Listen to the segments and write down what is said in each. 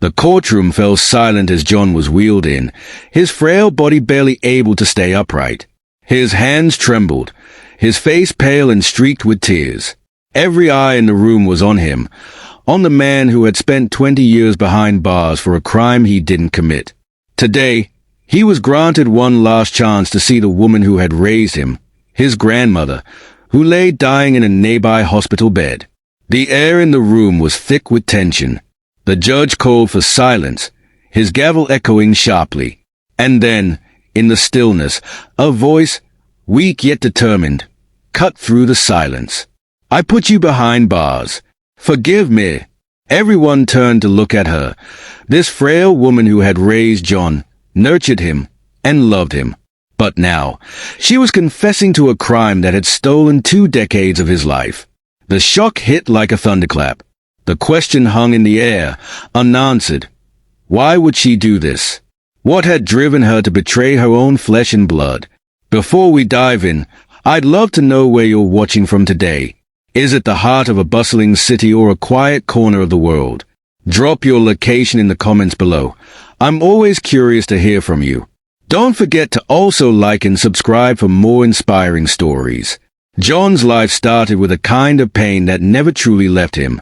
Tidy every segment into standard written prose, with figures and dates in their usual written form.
The courtroom fell silent as John was wheeled in, his frail body barely able to stay upright. His hands trembled, his face pale and streaked with tears. Every eye in the room was on him, on the man who had spent 20 years behind bars for a crime he didn't commit. Today, he was granted one last chance to see the woman who had raised him, his grandmother, who lay dying in a nearby hospital bed. The air in the room was thick with tension. The judge called for silence, his gavel echoing sharply. And then, in the stillness, a voice, weak yet determined, cut through the silence. "I put you behind bars. Forgive me." Everyone turned to look at her, this frail woman who had raised John, nurtured him, and loved him. But now, she was confessing to a crime that had stolen 2 decades of his life. The shock hit like a thunderclap. The question hung in the air, unanswered. Why would she do this? What had driven her to betray her own flesh and blood? Before we dive in, I'd love to know where you're watching from today. Is it the heart of a bustling city or a quiet corner of the world? Drop your location in the comments below. I'm always curious to hear from you. Don't forget to also like and subscribe for more inspiring stories. John's life started with a kind of pain that never truly left him.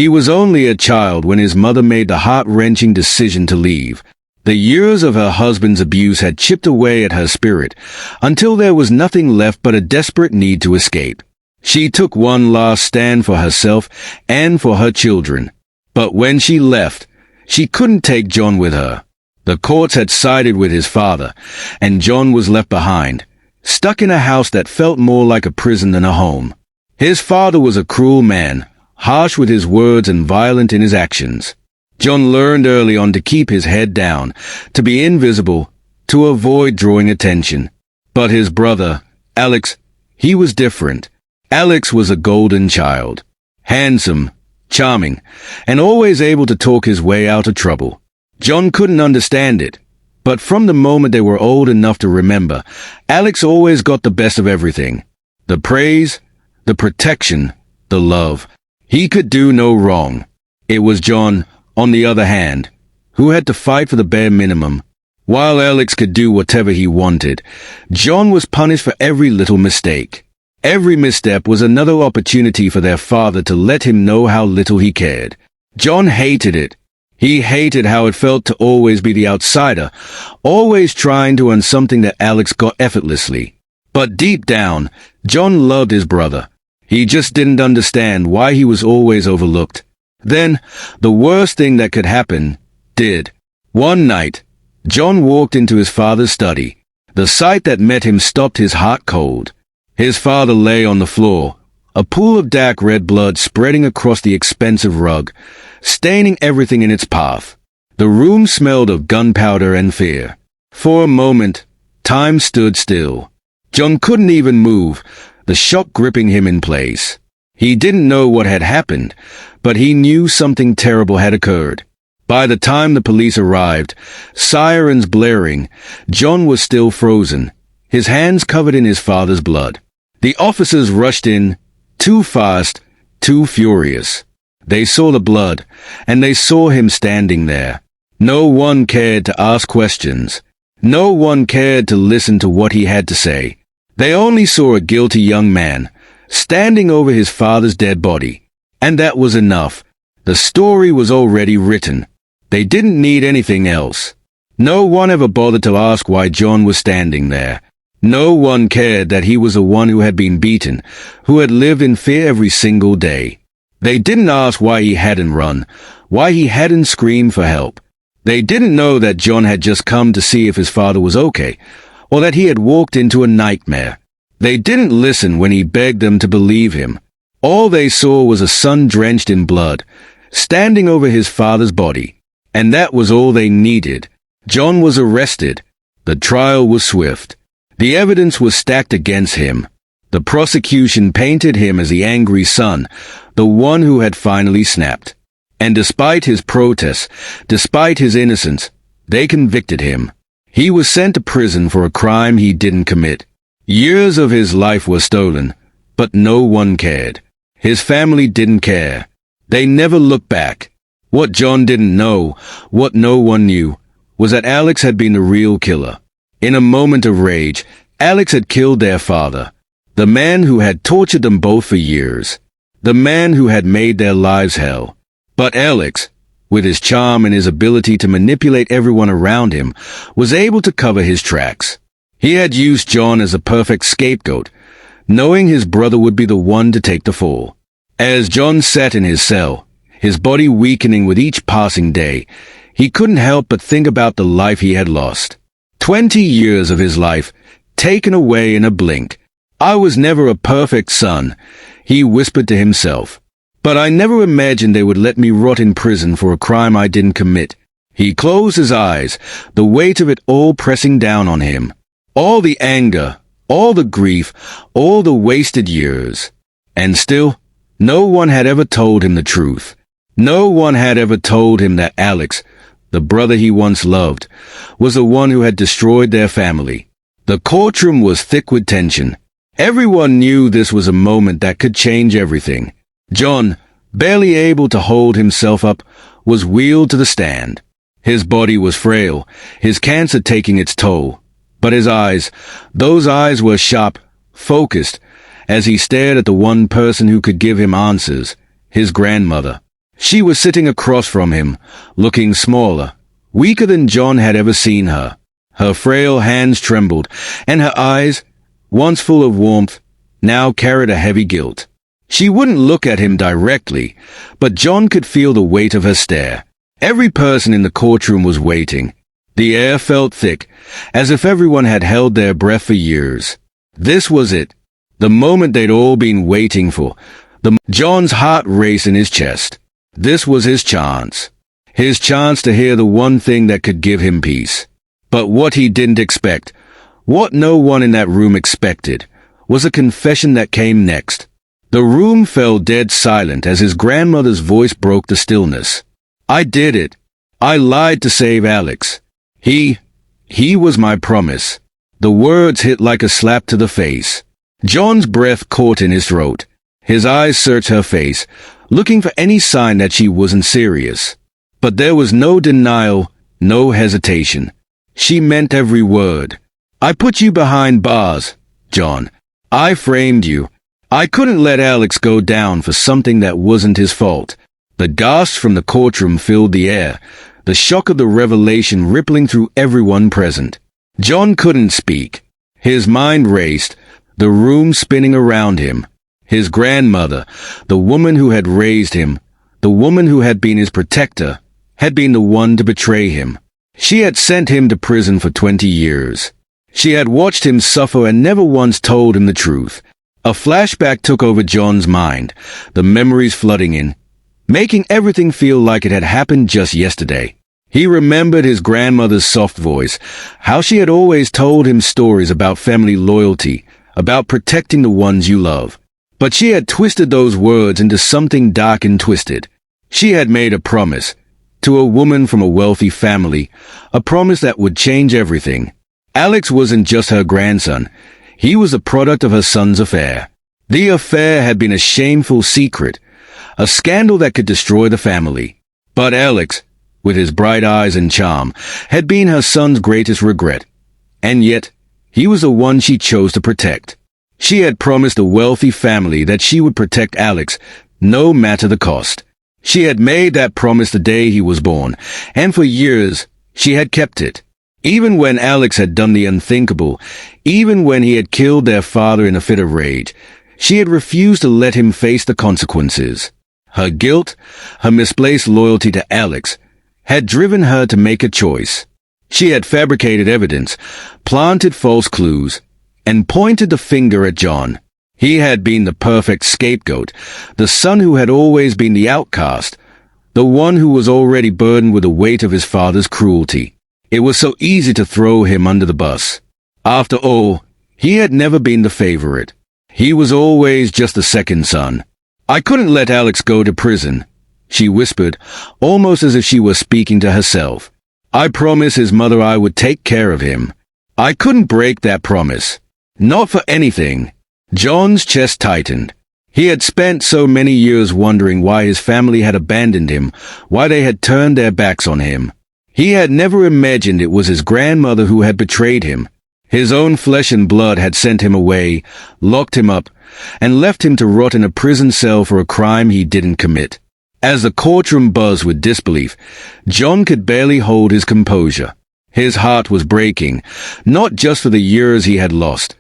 He was only a child when his mother made the heart-wrenching decision to leave. The years of her husband's abuse had chipped away at her spirit, until there was nothing left but a desperate need to escape. She took one last stand for herself and for her children. But when she left, she couldn't take John with her. The courts had sided with his father, and John was left behind, stuck in a house that felt more like a prison than a home. His father was a cruel man, harsh with his words and violent in his actions. John learned early on to keep his head down, to be invisible, to avoid drawing attention. But his brother, Alex, he was different. Alex was a golden child, handsome, charming, and always able to talk his way out of trouble. John couldn't understand it, but from the moment they were old enough to remember, Alex always got the best of everything. The praise, the protection, the love. He could do no wrong. It was John, on the other hand, who had to fight for the bare minimum. While Alex could do whatever he wanted, John was punished for every little mistake. Every misstep was another opportunity for their father to let him know how little he cared. John hated it. He hated how it felt to always be the outsider, always trying to earn something that Alex got effortlessly. But deep down, John loved his brother. He just didn't understand why he was always overlooked. Then, the worst thing that could happen, did. One night, John walked into his father's study. The sight that met him stopped his heart cold. His father lay on the floor, a pool of dark red blood spreading across the expensive rug, staining everything in its path. The room smelled of gunpowder and fear. For a moment, time stood still. John couldn't even move, the shock gripping him in place. He didn't know what had happened, but he knew something terrible had occurred. By the time the police arrived, sirens blaring, John was still frozen, his hands covered in his father's blood. The officers rushed in, too fast, too furious. They saw the blood, and they saw him standing there. No one cared to ask questions. No one cared to listen to what he had to say. They only saw a guilty young man, standing over his father's dead body. And that was enough. The story was already written. They didn't need anything else. No one ever bothered to ask why John was standing there. No one cared that he was the one who had been beaten, who had lived in fear every single day. They didn't ask why he hadn't run, why he hadn't screamed for help. They didn't know that John had just come to see if his father was okay, or that he had walked into a nightmare. They didn't listen when he begged them to believe him. All they saw was a son drenched in blood, standing over his father's body. And that was all they needed. John was arrested. The trial was swift. The evidence was stacked against him. The prosecution painted him as the angry son, the one who had finally snapped. And despite his protests, despite his innocence, they convicted him. He was sent to prison for a crime he didn't commit. Years of his life were stolen, but no one cared. His family didn't care. They never looked back. What John didn't know, what no one knew, was that Alex had been the real killer. In a moment of rage, Alex had killed their father, the man who had tortured them both for years, the man who had made their lives hell. But Alex, with his charm and his ability to manipulate everyone around him, was able to cover his tracks. He had used John as a perfect scapegoat, knowing his brother would be the one to take the fall. As John sat in his cell, his body weakening with each passing day, he couldn't help but think about the life he had lost. 20 years of his life, taken away in a blink. I was never a perfect son, he whispered to himself. But I never imagined they would let me rot in prison for a crime I didn't commit. He closed his eyes, the weight of it all pressing down on him. All the anger, all the grief, all the wasted years. And still, no one had ever told him the truth. No one had ever told him that Alex, the brother he once loved, was the one who had destroyed their family. The courtroom was thick with tension. Everyone knew this was a moment that could change everything. John, barely able to hold himself up, was wheeled to the stand. His body was frail, his cancer taking its toll. But his eyes, those eyes were sharp, focused, as he stared at the one person who could give him answers, his grandmother. She was sitting across from him, looking smaller, weaker than John had ever seen her. Her frail hands trembled, and her eyes, once full of warmth, now carried a heavy guilt. She wouldn't look at him directly, but John could feel the weight of her stare. Every person in the courtroom was waiting. The air felt thick, as if everyone had held their breath for years. This was it, the moment they'd all been waiting for. John's heart raced in his chest. This was his chance to hear the one thing that could give him peace. But what he didn't expect, what no one in that room expected, was a confession that came next. The room fell dead silent as his grandmother's voice broke the stillness. I did it. I lied to save Alex. He was my promise. The words hit like a slap to the face. John's breath caught in his throat. His eyes searched her face, looking for any sign that she wasn't serious. But there was no denial, no hesitation. She meant every word. I put you behind bars, John. I framed you. I couldn't let Alex go down for something that wasn't his fault. The gasps from the courtroom filled the air, the shock of the revelation rippling through everyone present. John couldn't speak. His mind raced, the room spinning around him. His grandmother, the woman who had raised him, the woman who had been his protector, had been the one to betray him. She had sent him to prison for 20 years. She had watched him suffer and never once told him the truth. A flashback took over John's mind, the memories flooding in, making everything feel like it had happened just yesterday. He remembered his grandmother's soft voice, how she had always told him stories about family loyalty, about protecting the ones you love. But she had twisted those words into something dark and twisted. She had made a promise, to a woman from a wealthy family, a promise that would change everything. Alex wasn't just her grandson. He was a product of her son's affair. The affair had been a shameful secret, a scandal that could destroy the family. But Alex, with his bright eyes and charm, had been her son's greatest regret. And yet, he was the one she chose to protect. She had promised a wealthy family that she would protect Alex, no matter the cost. She had made that promise the day he was born, and for years, she had kept it. Even when Alex had done the unthinkable, even when he had killed their father in a fit of rage, she had refused to let him face the consequences. Her guilt, her misplaced loyalty to Alex, had driven her to make a choice. She had fabricated evidence, planted false clues, and pointed the finger at John. He had been the perfect scapegoat, the son who had always been the outcast, the one who was already burdened with the weight of his father's cruelty. It was so easy to throw him under the bus. After all, he had never been the favorite. He was always just the second son. I couldn't let Alex go to prison, she whispered, almost as if she were speaking to herself. I promised his mother I would take care of him. I couldn't break that promise. Not for anything. John's chest tightened. He had spent so many years wondering why his family had abandoned him, why they had turned their backs on him. He had never imagined it was his grandmother who had betrayed him. His own flesh and blood had sent him away, locked him up, and left him to rot in a prison cell for a crime he didn't commit. As the courtroom buzzed with disbelief, John could barely hold his composure. His heart was breaking, not just for the years he had lost,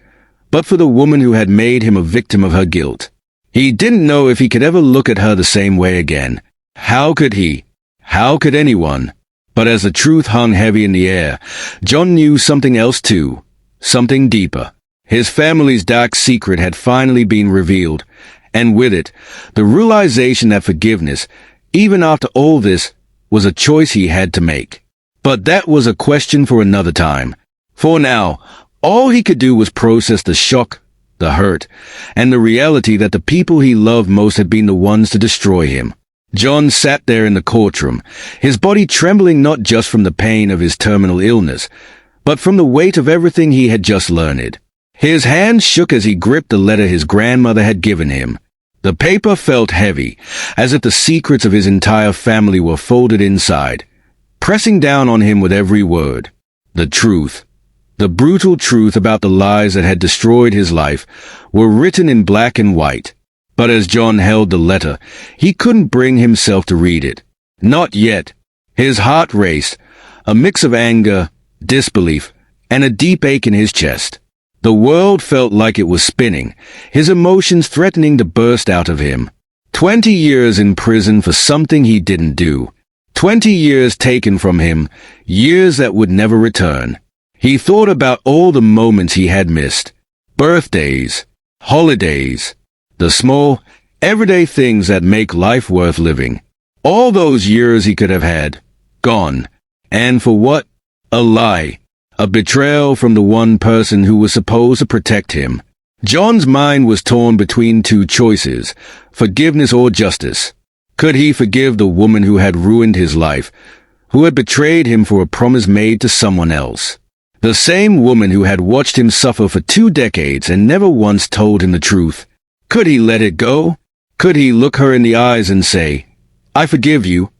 but for the woman who had made him a victim of her guilt. He didn't know if he could ever look at her the same way again. How could he? How could anyone? But as the truth hung heavy in the air, John knew something else too, something deeper. His family's dark secret had finally been revealed, and with it, the realization that forgiveness, even after all this, was a choice he had to make. But that was a question for another time. For now, all he could do was process the shock, the hurt, and the reality that the people he loved most had been the ones to destroy him. John sat there in the courtroom, his body trembling not just from the pain of his terminal illness, but from the weight of everything he had just learned. His hands shook as he gripped the letter his grandmother had given him. The paper felt heavy, as if the secrets of his entire family were folded inside, pressing down on him with every word. The truth, the brutal truth about the lies that had destroyed his life, were written in black and white. But as John held the letter, he couldn't bring himself to read it. Not yet. His heart raced, a mix of anger, disbelief, and a deep ache in his chest. The world felt like it was spinning, his emotions threatening to burst out of him. 20 years in prison for something he didn't do. 20 years taken from him, years that would never return. He thought about all the moments he had missed. Birthdays, holidays, the small, everyday things that make life worth living. All those years he could have had, gone. And for what? A lie. A betrayal from the one person who was supposed to protect him. John's mind was torn between two choices, forgiveness or justice. Could he forgive the woman who had ruined his life, who had betrayed him for a promise made to someone else? The same woman who had watched him suffer for 2 decades and never once told him the truth. Could he let it go? Could he look her in the eyes and say, "I forgive you"?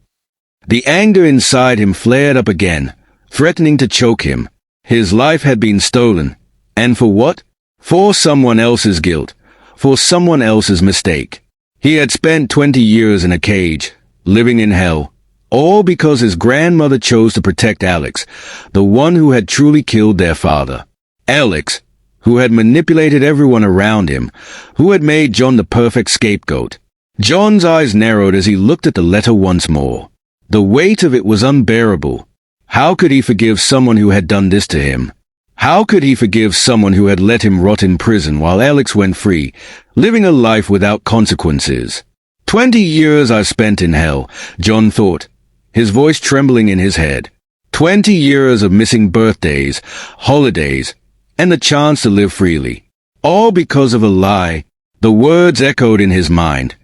The anger inside him flared up again, threatening to choke him. His life had been stolen. And for what? For someone else's guilt. For someone else's mistake. He had spent 20 years in a cage, living in hell, all because his grandmother chose to protect Alex, the one who had truly killed their father. Alex, who had manipulated everyone around him, who had made John the perfect scapegoat. John's eyes narrowed as he looked at the letter once more. The weight of it was unbearable. How could he forgive someone who had done this to him? How could he forgive someone who had let him rot in prison while Alex went free, living a life without consequences? 20 years I spent in hell, John thought, his voice trembling in his head. 20 years of missing birthdays, holidays, and the chance to live freely. All because of a lie. The words echoed in his mind,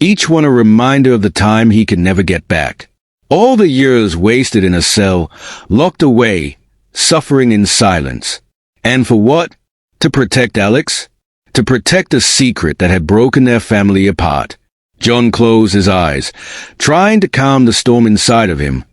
each one a reminder of the time he could never get back. All the years wasted in a cell, locked away, suffering in silence. And for what? To protect Alex? To protect a secret that had broken their family apart. John closed his eyes, trying to calm the storm inside of him,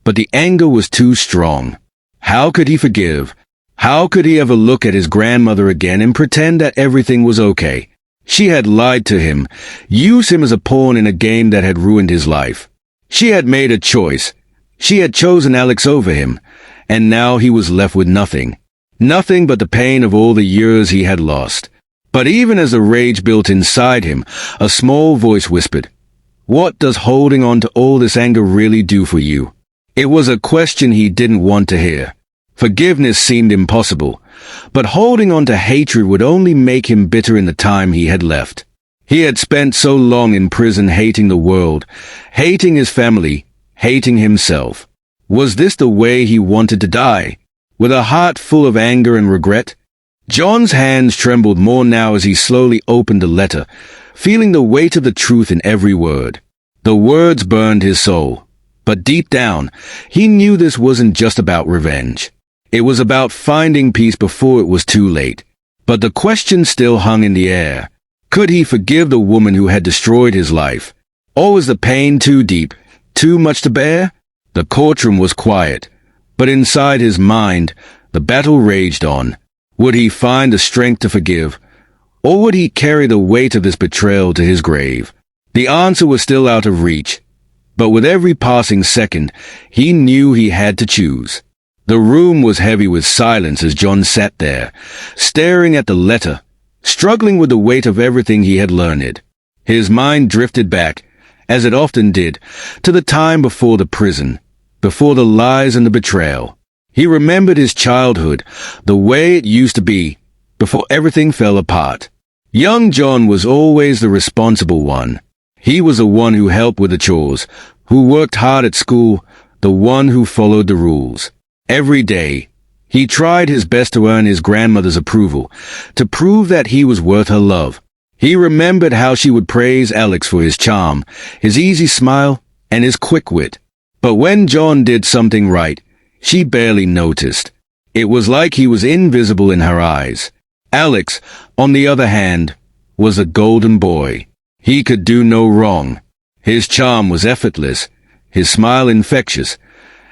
but the anger was too strong. How could he forgive? How could he ever look at his grandmother again and pretend that everything was okay? She had lied to him, used him as a pawn in a game that had ruined his life. She had made a choice. She had chosen Alex over him, and now he was left with nothing. Nothing but the pain of all the years he had lost. But even as the rage built inside him, a small voice whispered, "What does holding on to all this anger really do for you?" It was a question he didn't want to hear. Forgiveness seemed impossible, but holding on to hatred would only make him bitter in the time he had left. He had spent so long in prison hating the world, hating his family, hating himself. Was this the way he wanted to die? With a heart full of anger and regret? John's hands trembled more now as he slowly opened the letter, feeling the weight of the truth in every word. The words burned his soul. But deep down, he knew this wasn't just about revenge. It was about finding peace before it was too late. But the question still hung in the air. Could he forgive the woman who had destroyed his life? Or was the pain too deep, too much to bear? The courtroom was quiet, but inside his mind, the battle raged on. Would he find the strength to forgive? Or would he carry the weight of this betrayal to his grave? The answer was still out of reach, but with every passing second, he knew he had to choose. The room was heavy with silence as John sat there, staring at the letter, struggling with the weight of everything he had learned. His mind drifted back, as it often did, to the time before the prison, before the lies and the betrayal. He remembered his childhood, the way it used to be, before everything fell apart. Young John was always the responsible one. He was the one who helped with the chores, who worked hard at school, the one who followed the rules. Every day, he tried his best to earn his grandmother's approval, to prove that he was worth her love. He remembered how she would praise Alex for his charm, his easy smile, and his quick wit. But when John did something right, she barely noticed. It was like he was invisible in her eyes. Alex, on the other hand, was a golden boy. He could do no wrong. His charm was effortless, his smile infectious,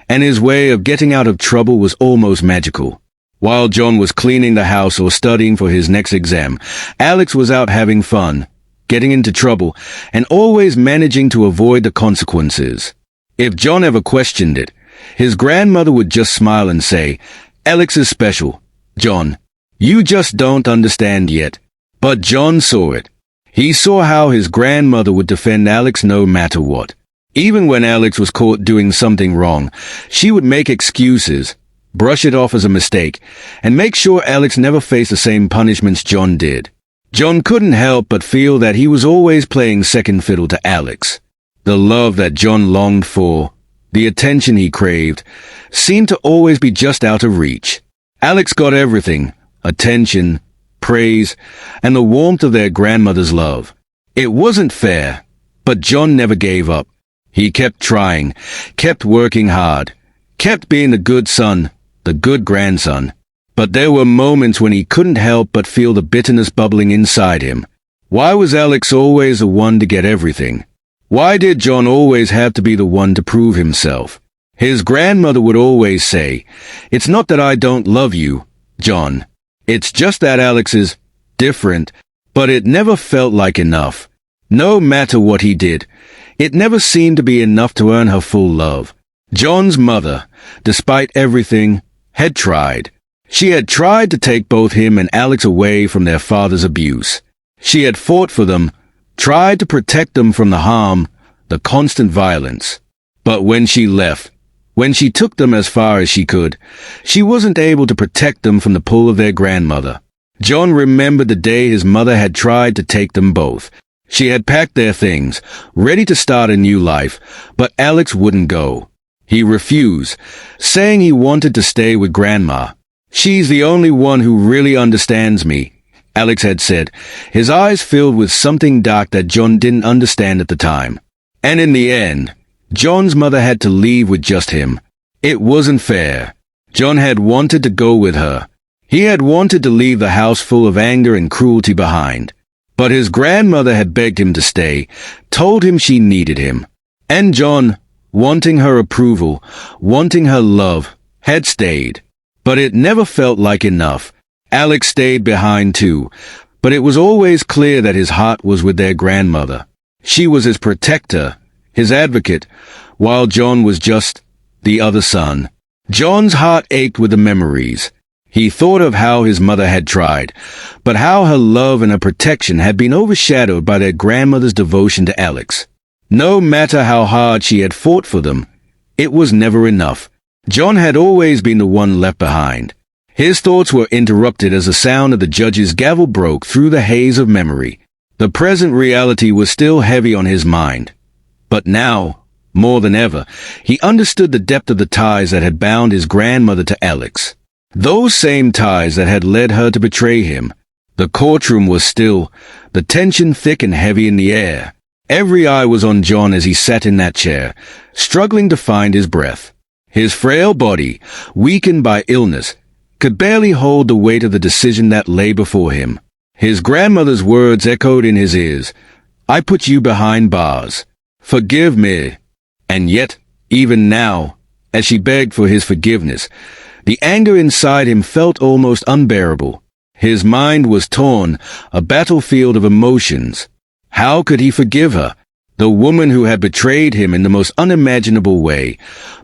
and his way of getting out of trouble was almost magical. While John was cleaning the house or studying for his next exam, Alex was out having fun, getting into trouble, and always managing to avoid the consequences. If John ever questioned it, his grandmother would just smile and say, "Alex is special, John. You just don't understand yet." But John saw it. He saw how his grandmother would defend Alex no matter what. Even when Alex was caught doing something wrong, she would make excuses, brush it off as a mistake, and make sure Alex never faced the same punishments John did. John couldn't help but feel that he was always playing second fiddle to Alex. The love that John longed for, the attention he craved, seemed to always be just out of reach. Alex got everything: attention, praise, and the warmth of their grandmother's love. It wasn't fair, but John never gave up. He kept trying, kept working hard, kept being the good son, the good grandson. But there were moments when he couldn't help but feel the bitterness bubbling inside him. Why was Alex always the one to get everything? Why did John always have to be the one to prove himself? His grandmother would always say, "It's not that I don't love you, John. It's just that Alex is different," but it never felt like enough. No matter what he did, it never seemed to be enough to earn her full love. John's mother, despite everything, had tried. She had tried to take both him and Alex away from their father's abuse. She had fought for them, tried to protect them from the harm, the constant violence. But when she left, when she took them as far as she could, she wasn't able to protect them from the pull of their grandmother. John remembered the day his mother had tried to take them both. She had packed their things, ready to start a new life, but Alex wouldn't go. He refused, saying he wanted to stay with Grandma. "She's the only one who really understands me," Alex had said, his eyes filled with something dark that John didn't understand at the time. And in the end, John's mother had to leave with just him. It wasn't fair. John had wanted to go with her. He had wanted to leave the house full of anger and cruelty behind. But his grandmother had begged him to stay, told him she needed him. And John, wanting her approval, wanting her love, had stayed. But it never felt like enough. Alex stayed behind too, but it was always clear that his heart was with their grandmother. She was his protector, his advocate, while John was just the other son. John's heart ached with the memories. He thought of how his mother had tried, but how her love and her protection had been overshadowed by their grandmother's devotion to Alex. No matter how hard she had fought for them, it was never enough. John had always been the one left behind. His thoughts were interrupted as the sound of the judge's gavel broke through the haze of memory. The present reality was still heavy on his mind. But now, more than ever, he understood the depth of the ties that had bound his grandmother to Alex. Those same ties that had led her to betray him. The courtroom was still, the tension thick and heavy in the air. Every eye was on John as he sat in that chair, struggling to find his breath. His frail body, weakened by illness, could barely hold the weight of the decision that lay before him. His grandmother's words echoed in his ears. I put you behind bars. Forgive me. And yet, even now, as she begged for his forgiveness, the anger inside him felt almost unbearable. His mind was torn, a battlefield of emotions. How could he forgive her? The woman who had betrayed him in the most unimaginable way,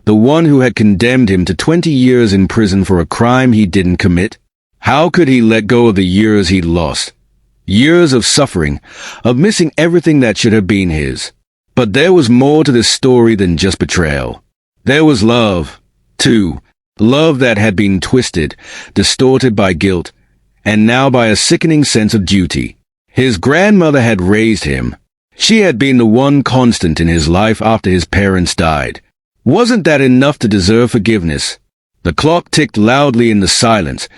the one who had condemned him to 20 years in prison for a crime he didn't commit. How could he let go of the years he'd lost? Years of suffering, of missing everything that should have been his. But there was more to this story than just betrayal. There was love, too. Love that had been twisted, distorted by guilt, and now by a sickening sense of duty. His grandmother had raised him. She had been the one constant in his life after his parents died. Wasn't that enough to deserve forgiveness? The clock ticked loudly in the silence,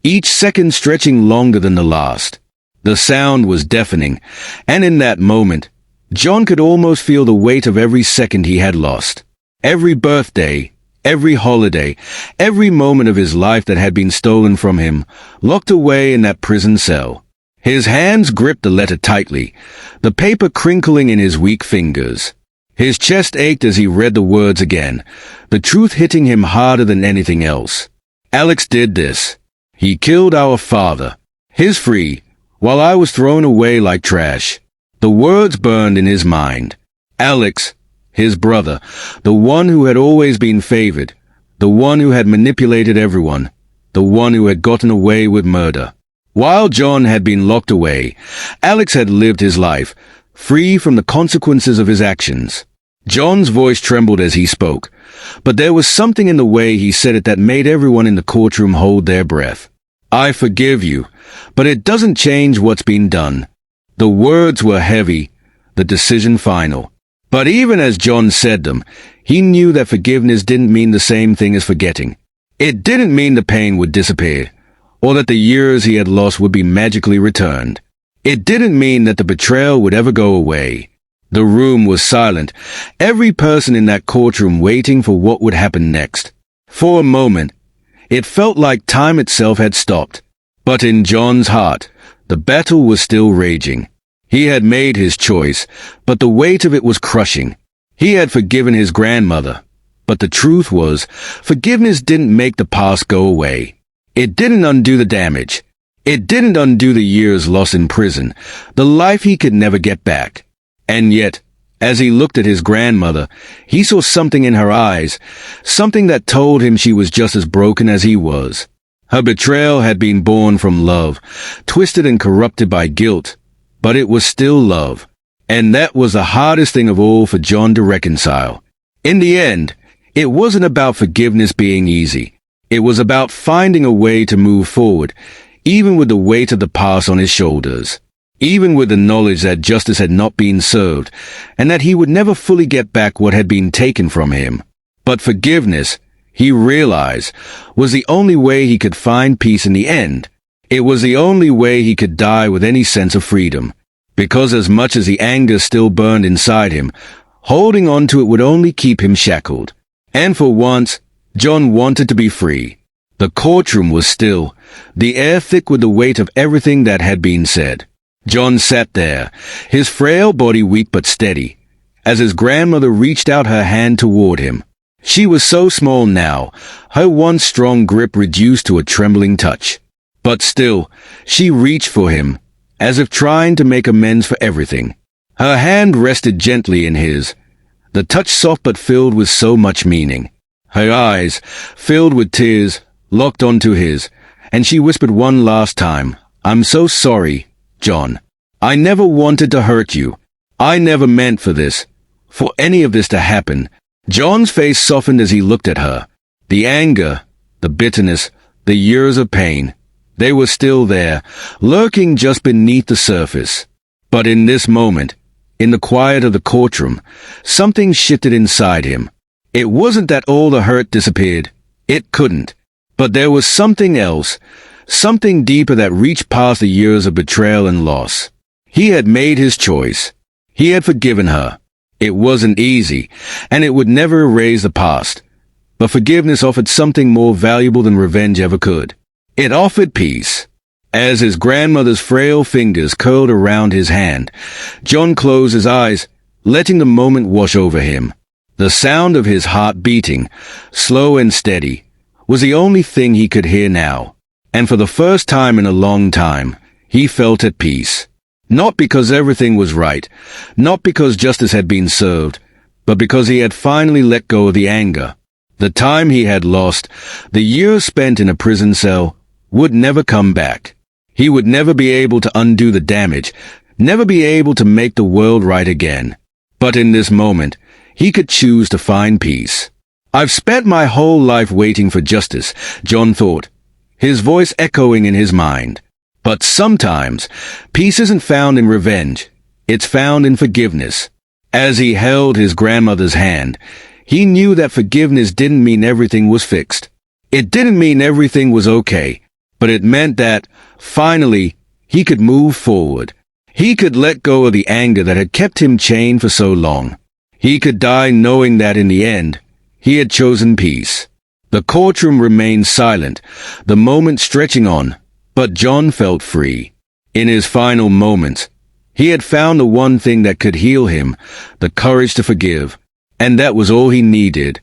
each second stretching longer than the last. The sound was deafening, and in that moment, John could almost feel the weight of every second he had lost. Every birthday, every holiday, every moment of his life that had been stolen from him, locked away in that prison cell. His hands gripped the letter tightly, the paper crinkling in his weak fingers. His chest ached as he read the words again, the truth hitting him harder than anything else. Alex did this. He killed our father. His free, while I was thrown away like trash. The words burned in his mind. Alex, his brother, the one who had always been favored, the one who had manipulated everyone, the one who had gotten away with murder. While John had been locked away, Alex had lived his life, free from the consequences of his actions. John's voice trembled as he spoke, but there was something in the way he said it that made everyone in the courtroom hold their breath. I forgive you, but it doesn't change what's been done. The words were heavy, the decision final. But even as John said them, he knew that forgiveness didn't mean the same thing as forgetting. It didn't mean the pain would disappear, or that the years he had lost would be magically returned. It didn't mean that the betrayal would ever go away. The room was silent, every person in that courtroom waiting for what would happen next. For a moment, it felt like time itself had stopped. But in John's heart, the battle was still raging. He had made his choice, but the weight of it was crushing. He had forgiven his grandmother, but the truth was, forgiveness didn't make the past go away. It didn't undo the damage. It didn't undo the years lost in prison, the life he could never get back. And yet, as he looked at his grandmother, he saw something in her eyes, something that told him she was just as broken as he was. Her betrayal had been born from love, twisted and corrupted by guilt, but it was still love. And that was the hardest thing of all for John to reconcile. In the end, it wasn't about forgiveness being easy. It was about finding a way to move forward, even with the weight of the past on his shoulders, even with the knowledge that justice had not been served, and that he would never fully get back what had been taken from him. But forgiveness, he realized, was the only way he could find peace in the end. It was the only way he could die with any sense of freedom. Because as much as the anger still burned inside him, holding on to it would only keep him shackled. And for once, John wanted to be free. The courtroom was still, the air thick with the weight of everything that had been said. John sat there, his frail body weak but steady, as his grandmother reached out her hand toward him. She was so small now, her once strong grip reduced to a trembling touch. But still, she reached for him, as if trying to make amends for everything. Her hand rested gently in his, the touch soft but filled with so much meaning. Her eyes, filled with tears, locked onto his, and she whispered one last time, I'm so sorry, John. I never wanted to hurt you. I never meant for any of this to happen. John's face softened as he looked at her. The anger, the bitterness, the years of pain, they were still there, lurking just beneath the surface. But in this moment, in the quiet of the courtroom, something shifted inside him. It wasn't that all the hurt disappeared. It couldn't. But there was something else, something deeper that reached past the years of betrayal and loss. He had made his choice. He had forgiven her. It wasn't easy, and it would never erase the past. But forgiveness offered something more valuable than revenge ever could. It offered peace. As his grandmother's frail fingers curled around his hand, John closed his eyes, letting the moment wash over him. The sound of his heart beating, slow and steady, was the only thing he could hear now. And for the first time in a long time, he felt at peace. Not because everything was right, not because justice had been served, but because he had finally let go of the anger. The time he had lost, the years spent in a prison cell, would never come back. He would never be able to undo the damage, never be able to make the world right again. But in this moment, he could choose to find peace. I've spent my whole life waiting for justice, John thought, his voice echoing in his mind. But sometimes, peace isn't found in revenge. It's found in forgiveness. As he held his grandmother's hand, he knew that forgiveness didn't mean everything was fixed. It didn't mean everything was okay, but it meant that, finally, he could move forward. He could let go of the anger that had kept him chained for so long. He could die knowing that in the end, he had chosen peace. The courtroom remained silent, the moment stretching on, but John felt free. In his final moments, he had found the one thing that could heal him, the courage to forgive, and that was all he needed.